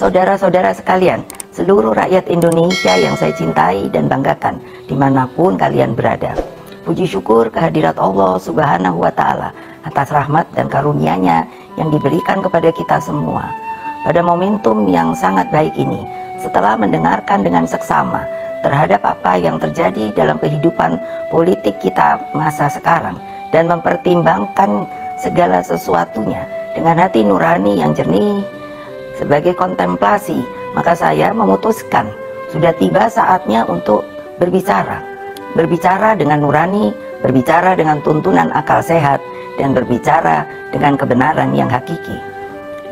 Saudara-saudara sekalian, seluruh rakyat Indonesia yang saya cintai dan banggakan dimanapun kalian berada. Puji syukur kehadirat Allah Subhanahu wa Ta'ala atas rahmat dan karunia-Nya yang diberikan kepada kita semua. Pada momentum yang sangat baik ini, setelah mendengarkan dengan seksama terhadap apa yang terjadi dalam kehidupan politik kita masa sekarang dan mempertimbangkan segala sesuatunya dengan hati nurani yang jernih sebagai kontemplasi, maka saya memutuskan sudah tiba saatnya untuk berbicara dengan nurani, berbicara dengan tuntunan akal sehat, dan berbicara dengan kebenaran yang hakiki.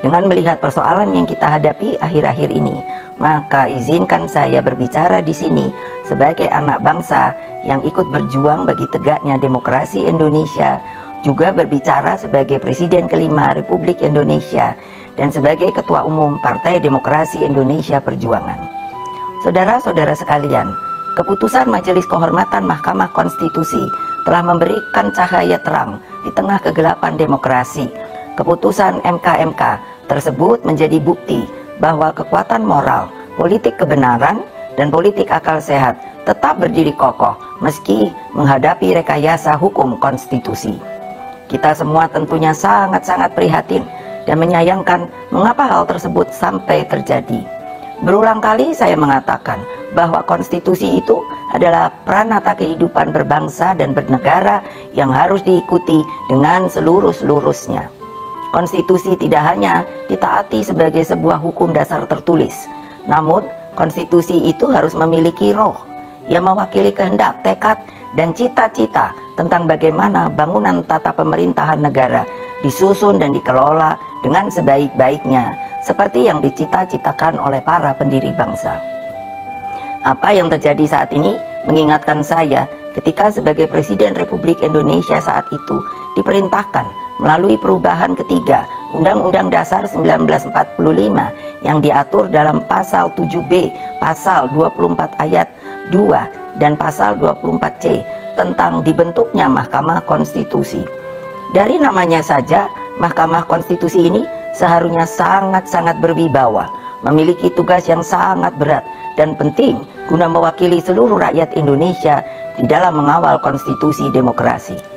Dengan melihat persoalan yang kita hadapi akhir-akhir ini, maka izinkan saya berbicara di sini sebagai anak bangsa yang ikut berjuang bagi tegaknya demokrasi Indonesia, juga berbicara sebagai Presiden kelima Republik Indonesia dan sebagai Ketua Umum Partai Demokrasi Indonesia Perjuangan. Saudara-saudara sekalian, keputusan Majelis Kehormatan Mahkamah Konstitusi telah memberikan cahaya terang di tengah kegelapan demokrasi. Keputusan MK tersebut menjadi bukti bahwa kekuatan moral, politik kebenaran, dan politik akal sehat tetap berdiri kokoh meski menghadapi rekayasa hukum konstitusi. Kita semua tentunya sangat-sangat prihatin dan menyayangkan mengapa hal tersebut sampai terjadi. Berulang kali saya mengatakan bahwa konstitusi itu adalah pranata kehidupan berbangsa dan bernegara yang harus diikuti dengan seluruh-seluruhnya. Konstitusi tidak hanya ditaati sebagai sebuah hukum dasar tertulis, namun konstitusi itu harus memiliki roh yang mewakili kehendak, tekad, dan cita-cita tentang bagaimana bangunan tata pemerintahan negara disusun dan dikelola dengan sebaik-baiknya seperti yang dicita-citakan oleh para pendiri bangsa. Apa yang terjadi saat ini mengingatkan saya ketika sebagai Presiden Republik Indonesia saat itu diperintahkan melalui perubahan ketiga Undang-Undang Dasar 1945 yang diatur dalam pasal 7B, pasal 24 ayat 2 dan pasal 24C tentang dibentuknya Mahkamah Konstitusi. Dari namanya saja, Mahkamah Konstitusi ini seharusnya sangat-sangat berwibawa, memiliki tugas yang sangat berat dan penting guna mewakili seluruh rakyat Indonesia di dalam mengawal konstitusi demokrasi.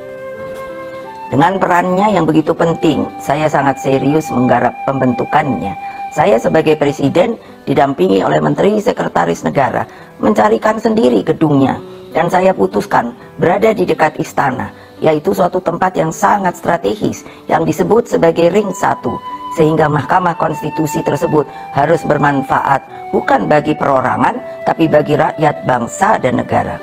Dengan perannya yang begitu penting, saya sangat serius menggarap pembentukannya. Saya sebagai Presiden didampingi oleh Menteri Sekretaris Negara mencarikan sendiri gedungnya, dan saya putuskan berada di dekat istana, yaitu suatu tempat yang sangat strategis yang disebut sebagai Ring 1, sehingga Mahkamah Konstitusi tersebut harus bermanfaat bukan bagi perorangan tapi bagi rakyat, bangsa, dan negara.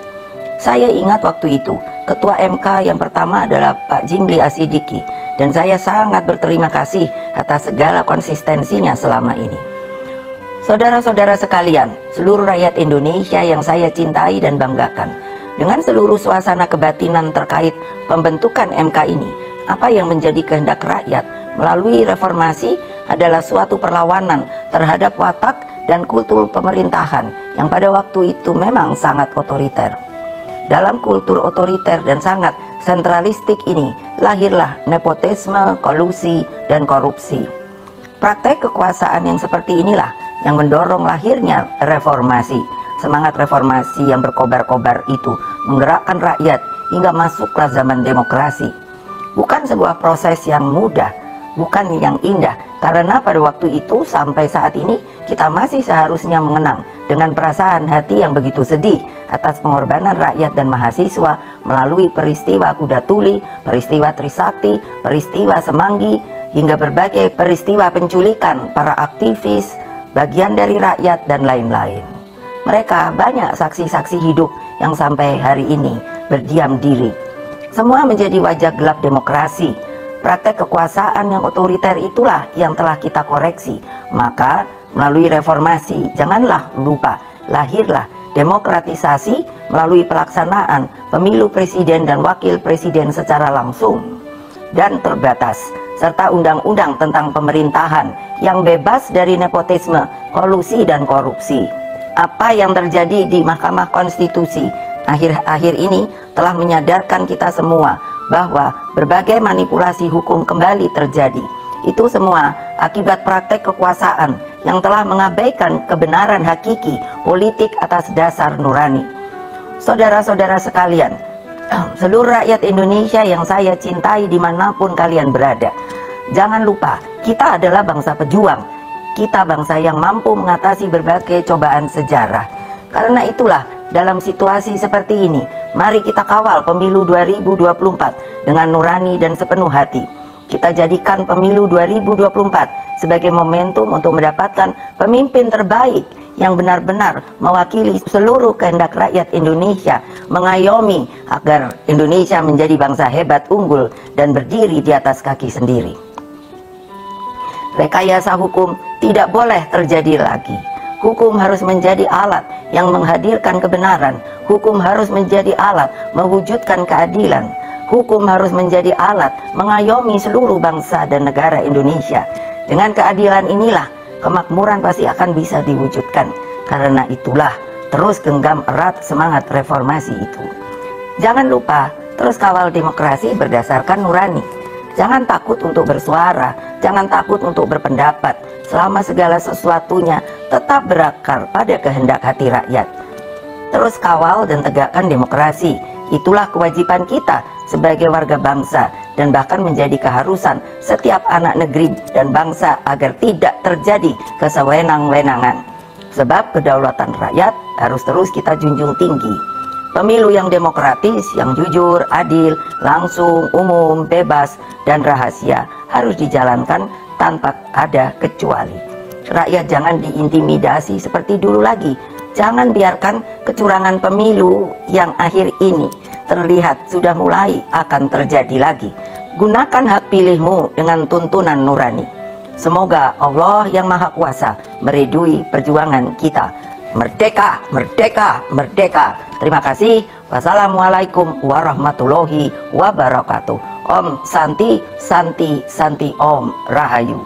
Saya ingat waktu itu Ketua MK yang pertama adalah Pak Jimli Asidiki, dan saya sangat berterima kasih atas segala konsistensinya selama ini. Saudara-saudara sekalian, seluruh rakyat Indonesia yang saya cintai dan banggakan, dengan seluruh suasana kebatinan terkait pembentukan MK ini, apa yang menjadi kehendak rakyat melalui reformasi adalah suatu perlawanan terhadap watak dan kultur pemerintahan yang pada waktu itu memang sangat otoriter. Dalam kultur otoriter dan sangat sentralistik ini lahirlah nepotisme, kolusi, dan korupsi. Praktek kekuasaan yang seperti inilah yang mendorong lahirnya reformasi. Semangat reformasi yang berkobar-kobar itu menggerakkan rakyat hingga masuklah zaman demokrasi. Bukan sebuah proses yang mudah, bukan yang indah, karena pada waktu itu sampai saat ini kita masih seharusnya mengenang dengan perasaan hati yang begitu sedih atas pengorbanan rakyat dan mahasiswa melalui peristiwa Kuda Tuli, peristiwa Trisakti, peristiwa Semanggi, hingga berbagai peristiwa penculikan para aktivis, bagian dari rakyat, dan lain-lain. Mereka banyak saksi-saksi hidup yang sampai hari ini berdiam diri. Semua menjadi wajah gelap demokrasi. Praktek kekuasaan yang otoriter itulah yang telah kita koreksi. Maka melalui reformasi, janganlah lupa, lahirlah demokratisasi melalui pelaksanaan pemilu presiden dan wakil presiden secara langsung dan terbatas, serta undang-undang tentang pemerintahan yang bebas dari nepotisme, kolusi, dan korupsi. Apa yang terjadi di Mahkamah Konstitusi akhir-akhir ini telah menyadarkan kita semua bahwa berbagai manipulasi hukum kembali terjadi Itu semua akibat praktek kekuasaan yang telah mengabaikan kebenaran hakiki politik atas dasar nurani. Saudara-saudara sekalian, seluruh rakyat Indonesia yang saya cintai dimanapun kalian berada, jangan lupa kita adalah bangsa pejuang. Kita bangsa yang mampu mengatasi berbagai cobaan sejarah. Karena itulah dalam situasi seperti ini, mari kita kawal pemilu 2024 dengan nurani dan sepenuh hati. Kita jadikan pemilu 2024 sebagai momentum untuk mendapatkan pemimpin terbaik yang benar-benar mewakili seluruh kehendak rakyat Indonesia, mengayomi agar Indonesia menjadi bangsa hebat, unggul, dan berdiri di atas kaki sendiri. Rekayasa hukum tidak boleh terjadi lagi. Hukum harus menjadi alat yang menghadirkan kebenaran. Hukum harus menjadi alat mewujudkan keadilan. Hukum harus menjadi alat mengayomi seluruh bangsa dan negara Indonesia. Dengan keadilan inilah kemakmuran pasti akan bisa diwujudkan. Karena itulah terus genggam erat semangat reformasi itu. Jangan lupa terus kawal demokrasi berdasarkan nurani. Jangan takut untuk bersuara, jangan takut untuk berpendapat, selama segala sesuatunya tetap berakar pada kehendak hati rakyat. Terus kawal dan tegakkan demokrasi. Itulah kewajiban kita sebagai warga bangsa dan bahkan menjadi keharusan setiap anak negeri dan bangsa agar tidak terjadi kesewenang-wenangan. Sebab kedaulatan rakyat harus terus kita junjung tinggi. Pemilu yang demokratis, yang jujur, adil, langsung, umum, bebas, dan rahasia harus dijalankan tanpa ada kecuali. Rakyat jangan diintimidasi seperti dulu lagi. Jangan biarkan kecurangan pemilu yang akhir ini terlihat sudah mulai akan terjadi lagi. Gunakan hak pilihmu dengan tuntunan nurani. Semoga Allah yang Maha Kuasa meridui perjuangan kita. Merdeka, merdeka, merdeka. Terima kasih. Wassalamualaikum warahmatullahi wabarakatuh. Om Santi, Santi, Santi, Om Rahayu.